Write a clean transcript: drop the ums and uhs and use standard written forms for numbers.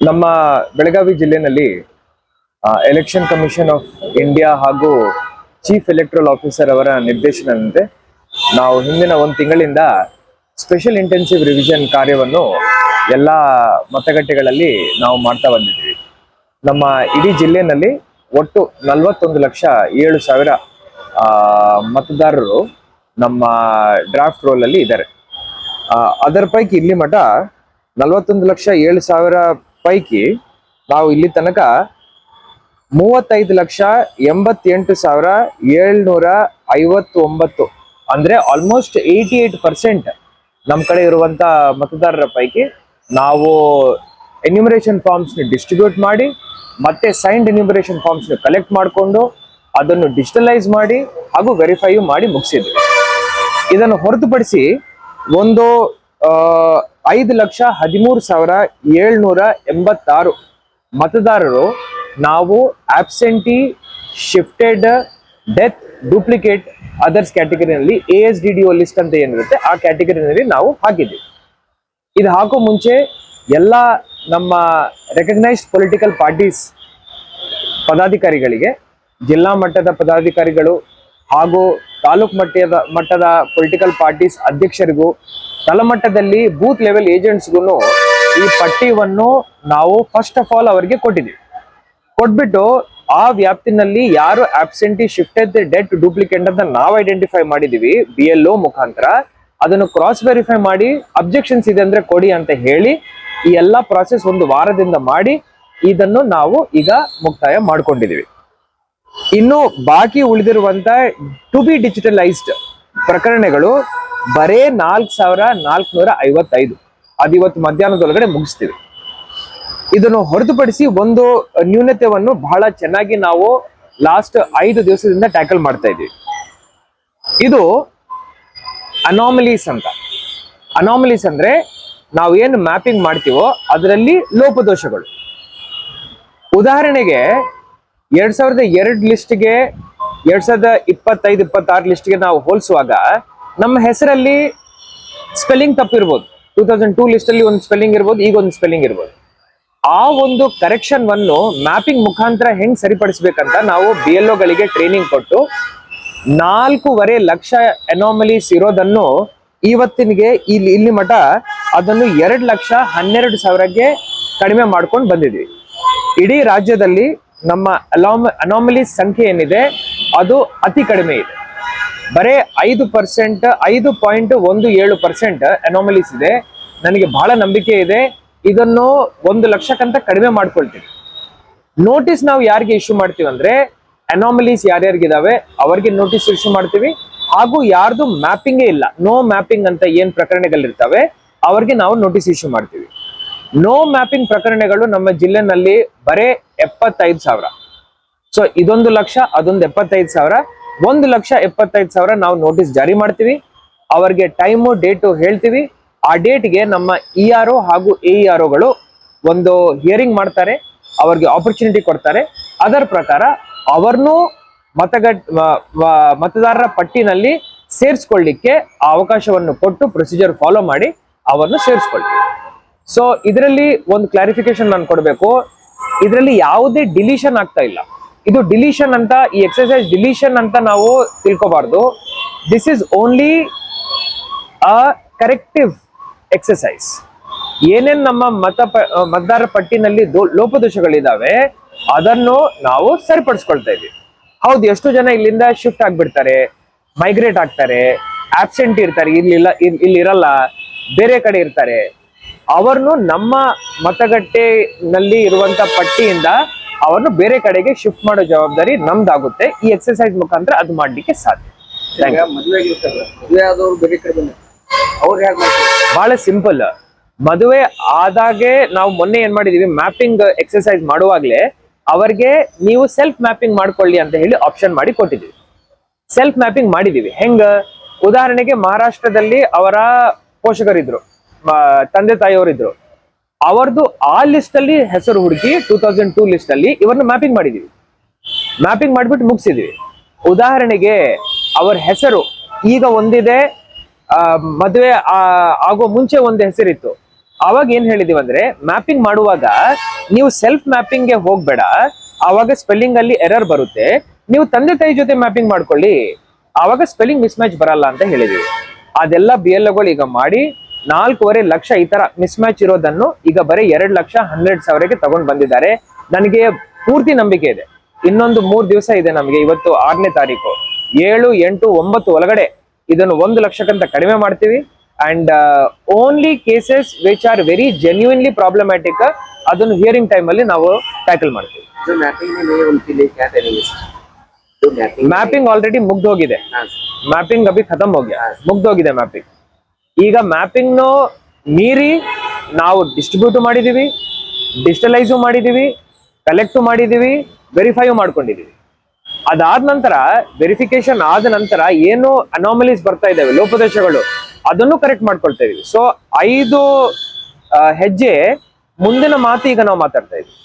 ನಮ್ಮ ಬೆಳಗಾವಿ ಜಿಲ್ಲೆಯಲ್ಲಿ election commission of India ಹಾಗೂ ಚೀಫ್ ಎಲೆಕ್ಟ್ರಲ್ ಆಫೀಸರ್ ಅವರ ನಿರ್ದೇಶನದಂತೆ ನಾವು ಹಿಂದಿನ ಒಂದು ತಿಂಗಳಿಂದ ಸ್ಪೆಷಲ್ ಇಂಟೆನ್ಸಿವ್ ರಿವಿಷನ್ ಕಾರ್ಯವನ್ನು ಎಲ್ಲ ಮತಗಟ್ಟೆಗಳಲ್ಲಿ ನಾವು ಮಾಡ್ತಾ ಬಂದಿದ್ದೀವಿ. ನಮ್ಮ ಇಡೀ ಜಿಲ್ಲೆಯಲ್ಲಿ ಒಟ್ಟು 41,07,000 ಮತದಾರರು ನಮ್ಮ ಡ್ರಾಫ್ಟ್ ರೋಲ್ ಅಲ್ಲಿ ಇದ್ದಾರೆ. ಅದರ ಪೈಕಿ ಇಲ್ಲಿ ಮಠ 41,07,000 ಪೈಕಿ ನಾವು ಇಲ್ಲಿ ತನಕ 35,88,759 ಅಂದ್ರೆ ಆಲ್ಮೋಸ್ಟ್ 88% ನಮ್ಮ ಕಡೆ ಇರುವಂತ ಮತದಾರರ ಪೈಕಿ ನಾವು ಎನ್ಯುಮರೇಷನ್ ಫಾರ್ಮ್ಸ್ ಡಿಸ್ಟ್ರಿಬ್ಯೂಟ್ ಮಾಡಿ ಮತ್ತೆ ಸೈನ್ಡ್ ಎನ್ಯುಮರೇಷನ್ ಫಾರ್ಮ್ಸ್ ಕಲೆಕ್ಟ್ ಮಾಡಿಕೊಂಡು ಅದನ್ನು ಡಿಜಿಟಲೈಸ್ ಮಾಡಿ ಹಾಗೂ ವೆರಿಫೈ ಮಾಡಿ ಮುಗಿಸಿದ್ವಿ. ಇದನ್ನು ಹೊರತುಪಡಿಸಿ ಒಂದು 5,13,786 ಮತದಾರರು ನಾವು absentee, shifted, death, duplicate, others ಕ್ಯಾಟಗರಿನಲ್ಲಿ ASDDO ಲಿಸ್ಟ್ ಅಂತ ಏನಿರುತ್ತೆ ಆ ಕ್ಯಾಟಗರಿನಲ್ಲಿ ನಾವು ಹಾಕಿದ್ದೀವಿ. ಇದು ಹಾಕೋ ಮುಂಚೆ ಎಲ್ಲ ನಮ್ಮ ರೆಕಗ್ನೈಸ್ಡ್ ಪೊಲಿಟಿಕಲ್ ಪಾರ್ಟೀಸ್ ಪದಾಧಿಕಾರಿಗಳಿಗೆ, ಜಿಲ್ಲಾ ಮಟ್ಟದ ಪದಾಧಿಕಾರಿಗಳು ಹಾಗೂ ತಾಲೂಕ್ ಮಟ್ಟದ ಪೊಲಿಟಿಕಲ್ ಪಾರ್ಟೀಸ್ ಅಧ್ಯಕ್ಷರಿಗೂ, ತಳಮಟ್ಟದಲ್ಲಿ ಬೂತ್ ಲೆವೆಲ್ ಏಜೆಂಟ್ಸ್ಗೂ ಈ ಪಟ್ಟಿಯನ್ನು ನಾವು ಫಸ್ಟ್ ಆಫ್ ಆಲ್ ಅವರಿಗೆ ಕೊಟ್ಬಿಟ್ಟು ಆ ವ್ಯಾಪ್ತಿನಲ್ಲಿ ಯಾರು ಆಬ್ಸೆಂಟಿ, ಶಿಫ್ಟೆಡ್, ಡೆತ್, ಡೂಪ್ಲಿಕೇಟ್ ಅಂತ ನಾವು ಐಡೆಂಟಿಫೈ ಮಾಡಿದೀವಿ BLO ಮುಖಾಂತರ ಅದನ್ನು ಕ್ರಾಸ್ ವೆರಿಫೈ ಮಾಡಿ ಅಬ್ಜೆಕ್ಷನ್ಸ್ ಇದೆ ಅಂದ್ರೆ ಕೊಡಿ ಅಂತ ಹೇಳಿ ಈ ಎಲ್ಲಾ ಪ್ರಾಸೆಸ್ ಒಂದು ವಾರದಿಂದ ಮಾಡಿ ಇದನ್ನು ನಾವು ಈಗ ಮುಕ್ತಾಯ ಮಾಡ್ಕೊಂಡಿದೀವಿ. ಇನ್ನು ಬಾಕಿ ಉಳಿದಿರುವಂತ ಟು ಬಿ ಡಿಜಿಟಲೈಸ್ಡ್ ಪ್ರಕರಣಗಳು ಬರೇ 4,455 ಅದಿವತ್ತು ಮಧ್ಯಾಹ್ನದೊಳಗಡೆ ಮುಗಿಸ್ತೀವಿ. ಇದನ್ನು ಹೊರತುಪಡಿಸಿ ಒಂದು ನ್ಯೂನತೆಯನ್ನು ಬಹಳ ಚೆನ್ನಾಗಿ ನಾವು ಲಾಸ್ಟ್ 5 ದಿವಸದಿಂದ ಟ್ಯಾಕಲ್ ಮಾಡ್ತಾ ಇದ್ದೀವಿ. ಇದು ಅನಾಮಲೀಸ್ ಅಂತ. ಅನಾಮಲೀಸ್ ಅಂದ್ರೆ ನಾವು ಏನು ಮ್ಯಾಪಿಂಗ್ ಮಾಡ್ತೀವೋ ಅದರಲ್ಲಿ ಲೋಪದೋಷಗಳು. ಉದಾಹರಣೆಗೆ 2002 ಲಿಸ್ಟ್ಗೆ 2025-26 ಲಿಸ್ಟ್ಗೆ ನಾವು ಹೋಲಿಸುವಾಗ ನಮ್ಮ ಹೆಸರಲ್ಲಿ ಸ್ಪೆಲ್ಲಿಂಗ್ ತಪ್ಪಿರ್ಬೋದು. 2002 ಲಿಸ್ಟ್ ಅಲ್ಲಿ ಒಂದು ಸ್ಪೆಲ್ಲಿಂಗ್ ಇರ್ಬೋದು, ಈಗ ಒಂದು ಸ್ಪೆಲ್ಲಿಂಗ್ ಇರ್ಬೋದು. ಆ ಒಂದು ಕರೆಕ್ಷನ್ ವನ್ನು ಮ್ಯಾಪಿಂಗ್ ಮುಖಾಂತರ ಹೆಂಗ್ ಸರಿಪಡಿಸ್ಬೇಕಂತ ನಾವು BLO ಗಳಿಗೆ ಟ್ರೈನಿಂಗ್ ಕೊಟ್ಟು 4.5 ಲಕ್ಷ ಅನಾಮಲೀಸ್ ಇರೋದನ್ನು ಇವತ್ತಿನಿಗೆ ಇಲ್ಲಿ ಮಠ ಅದನ್ನು 2,12,000ಗೆ ಕಡಿಮೆ ಮಾಡ್ಕೊಂಡು ಬಂದಿದ್ವಿ. ಇಡೀ ರಾಜ್ಯದಲ್ಲಿ ನಮ್ಮ ಅನಾಮಲೀಸ್ ಸಂಖ್ಯೆ ಏನಿದೆ ಅದು ಅತಿ ಕಡಿಮೆ ಇದೆ. ಬರೇ 5.17% ಅನಾಮಲೀಸ್ ಇದೆ. ನನಗೆ ಬಹಳ ನಂಬಿಕೆ ಇದೆ ಇದನ್ನು 1 ಲಕ್ಷಕ್ಕಂತ ಕಡಿಮೆ ಮಾಡ್ಕೊಳ್ತೀವಿ. ನೋಟಿಸ್ ನಾವು ಯಾರಿಗೆ ಇಶ್ಯೂ ಮಾಡ್ತೀವಿ ಅಂದ್ರೆ ಅನಾಮಲೀಸ್ ಯಾರ್ಯಾರಿಗಿದಾವೆ ಅವರಿಗೆ ನೋಟಿಸ್ ಇಶ್ಯೂ ಮಾಡ್ತೀವಿ. ಹಾಗೂ ಯಾರ್ದು ಮ್ಯಾಪಿಂಗೇ ಇಲ್ಲ, ನೋ ಮ್ಯಾಪಿಂಗ್ ಅಂತ ಏನ್ ಪ್ರಕರಣಗಳಿರ್ತವೆ ಅವ್ರಿಗೆ ನಾವು ನೋಟಿಸ್ ಇಶ್ಯೂ ಮಾಡ್ತೀವಿ. ನೋ ಮ್ಯಾಪಿಂಗ್ ಪ್ರಕರಣಗಳು ನಮ್ಮ ಜಿಲ್ಲೆನಲ್ಲಿ ಬರೇ 75,000. ಸೊ ಇದೊಂದು ಲಕ್ಷ, ಅದೊಂದು 75,000, 1,75,000 ನಾವು ನೋಟಿಸ್ ಜಾರಿ ಮಾಡ್ತೀವಿ. ಅವರಿಗೆ ಟೈಮು ಡೇಟು ಹೇಳ್ತೀವಿ. ಆ ಡೇಟ್ಗೆ ನಮ್ಮ ERO ಹಾಗೂ AEROಗಳು ಒಂದು ಹಿಯರಿಂಗ್ ಮಾಡ್ತಾರೆ, ಅವ್ರಿಗೆ ಆಪರ್ಚುನಿಟಿ ಕೊಡ್ತಾರೆ. ಅದರ ಪ್ರಕಾರ ಅವರನ್ನು ಮತದಾರರ ಪಟ್ಟಿನಲ್ಲಿ ಸೇರಿಸ್ಕೊಳ್ಳಿಕ್ಕೆ ಅವಕಾಶವನ್ನು ಕೊಟ್ಟು ಪ್ರೊಸೀಜರ್ ಫಾಲೋ ಮಾಡಿ ಅವರನ್ನು ಸೇರಿಸ್ಕೊಳ್ತೀವಿ. ಸೊ ಇದರಲ್ಲಿ ಒಂದು ಕ್ಲಾರಿಫಿಕೇಶನ್ ನಾನು ಕೊಡಬೇಕು. ಇದರಲ್ಲಿ ಯಾವುದೇ ಡಿಲೀಷನ್ ಆಗ್ತಾ ಇಲ್ಲ. ಇದು ಡಿಲೀಷನ್ ಅಂತ, ಈ ಎಕ್ಸರ್ಸೈಸ್ ಡಿಲೀಷನ್ ಅಂತ ನಾವು ತಿಳ್ಕೋಬಾರ್ದು. This is only a corrective exercise. ಏನೇನ್ ನಮ್ಮ ಮತದಾರರ ಪಟ್ಟಿನಲ್ಲಿ ಲೋಪದೋಷಗಳಿದಾವೆ ಅದನ್ನು ನಾವು ಸರಿಪಡಿಸ್ಕೊಳ್ತಾ ಇದ್ದೀವಿ. ಹೌದು, ಎಷ್ಟು ಜನ ಇಲ್ಲಿಂದ ಶಿಫ್ಟ್ ಆಗ್ಬಿಡ್ತಾರೆ, ಮೈಗ್ರೇಟ್ ಆಗ್ತಾರೆ, ಆಬ್ಸೆಂಟ್ ಇರ್ತಾರೆ, ಇಲ್ಲಿರಲ್ಲ, ಬೇರೆ ಕಡೆ ಇರ್ತಾರೆ. ಅವರನ್ನು ನಮ್ಮ ಮತಗಟ್ಟೆನಲ್ಲಿ ಇರುವಂತ ಪಟ್ಟಿಯಿಂದ ಅವರನ್ನು ಬೇರೆ ಕಡೆಗೆ ಶಿಫ್ಟ್ ಮಾಡೋ ಜವಾಬ್ದಾರಿ ನಮ್ದಾಗುತ್ತೆ. ಈ ಎಕ್ಸರ್ಸೈಸ್ ಮುಖಾಂತರ ಅದು ಮಾಡ್ಲಿಕ್ಕೆ ಸಾಧ್ಯ. ಬಹಳ ಸಿಂಪಲ್. ಮದುವೆ ಆದಾಗೆ ನಾವು ಮೊನ್ನೆ ಏನ್ ಮಾಡಿದೀವಿ, ಮ್ಯಾಪಿಂಗ್ ಎಕ್ಸರ್ಸೈಸ್ ಮಾಡುವಾಗ್ಲೇ ಅವರಿಗೆ ನೀವು ಸೆಲ್ಫ್ ಮ್ಯಾಪಿಂಗ್ ಮಾಡ್ಕೊಳ್ಳಿ ಅಂತ ಹೇಳಿ ಆಪ್ಷನ್ ಮಾಡಿ ಕೊಟ್ಟಿದ್ದೀವಿ. ಸೆಲ್ಫ್ ಮ್ಯಾಪಿಂಗ್ ಮಾಡಿದೀವಿ. ಹೆಂಗ? ಉದಾಹರಣೆಗೆ ಮಹಾರಾಷ್ಟ್ರದಲ್ಲಿ ಅವರ ಪೋಷಕರಿದ್ರು, ತಂದೆ ತಾಯಿಯವರಿದ್ರು, ಅವರದು ಆ ಲಿಸ್ಟ್ ಅಲ್ಲಿ ಹೆಸರು ಹುಡುಕಿ 2002 ಲಿಸ್ಟ್ ಅಲ್ಲಿ ಇವರನ್ನು ಮ್ಯಾಪಿಂಗ್ ಮಾಡಿದೀವಿ. ಮ್ಯಾಪಿಂಗ್ ಮಾಡಿಬಿಟ್ಟು ಮುಗಿಸಿದೀವಿ. ಉದಾಹರಣೆಗೆ ಅವರ ಹೆಸರು ಈಗ ಒಂದಿದೆ, ಮದುವೆ ಆಗೋ ಮುಂಚೆ ಒಂದು ಹೆಸರಿತ್ತು, ಅವಾಗ ಏನ್ ಹೇಳಿದೀವಿ ಅಂದ್ರೆ ಮ್ಯಾಪಿಂಗ್ ಮಾಡುವಾಗ ನೀವು ಸೆಲ್ಫ್ ಮ್ಯಾಪಿಂಗ್ ಗೆ ಹೋಗ್ಬೇಡ, ಆವಾಗ ಸ್ಪೆಲ್ಲಿಂಗ್ ಅಲ್ಲಿ ಎರರ್ ಬರುತ್ತೆ. ನೀವು ತಂದೆ ತಾಯಿ ಜೊತೆ ಮ್ಯಾಪಿಂಗ್ ಮಾಡ್ಕೊಳ್ಳಿ, ಆವಾಗ ಸ್ಪೆಲ್ಲಿಂಗ್ ಮಿಸ್ ಮ್ಯಾಚ್ ಬರಲ್ಲ ಅಂತ ಹೇಳಿದೀವಿ. ಅದೆಲ್ಲ ಬಿ ಎಲ್ ಗಳು ಈಗ ಮಾಡಿ 4.5 ಲಕ್ಷ ಈ ತರ ಮಿಸ್ ಮ್ಯಾಚ್ ಇರೋದನ್ನು ಈಗ ಬರೀ 2,12,000ಗೆ ತಗೊಂಡ್ ಬಂದಿದ್ದಾರೆ. ನನಗೆ ಪೂರ್ತಿ ನಂಬಿಕೆ ಇದೆ. ಇನ್ನೊಂದು 3 ದಿವಸ ಇದೆ ನಮಗೆ. ಇವತ್ತು 6ನೇ ತಾರೀಕು, 7, 8, 9 ಒಳಗಡೆ ಇದನ್ನು 1 ಲಕ್ಷಕ್ಕಿಂತ ಕಡಿಮೆ ಮಾಡ್ತೀವಿ. And only cases which are very genuinely problematic ಅದನ್ನು ಹಿಯರಿಂಗ್ ಟೈಮ್ ಅಲ್ಲಿ ನಾವು ಟ್ಯಾಕಲ್ ಮಾಡ್ತೀವಿ. मैपिंग ऑलरेडी मुग्ध होಗಿದೆ. ಮ್ಯಾಪಿಂಗ್ ಅಭಿ ಖತಮ್ ಹೋಗ್ಯಾ, ಮುಗ್ದೋಗಿದೆ ಮ್ಯಾಪಿಂಗ್. ಈಗ ಮ್ಯಾಪಿಂಗ್ ನು ಮೀರಿ ನಾವು ಡಿಸ್ಟ್ರಿಬ್ಯೂಟ್ ಮಾಡಿದೀವಿ, ಡಿಜಿಟಲೈಸ್ ಮಾಡಿದೀವಿ, ಕಲೆಕ್ಟ್ ಮಾಡಿದೀವಿ, ವೆರಿಫೈ ಮಾಡ್ಕೊಂಡಿದೀವಿ. ಅದಾದ ನಂತರ ವೆರಿಫಿಕೇಶನ್ ಆದ ನಂತರ ಏನು ಅನಾಮಲೀಸ್ ಬರ್ತಾ ಇದಾವೆ, ಲೋಪದೋಷಗಳು, ಅದನ್ನು ಕರೆಕ್ಟ್ ಮಾಡ್ಕೊಳ್ತಾ ಇದೀವಿ. ಸೊ 5 ಹೆಜ್ಜೆ ಮುಂದಿನ ಮಾತು ಈಗ ನಾವು ಮಾತಾಡ್ತಾ ಇದೀವಿ.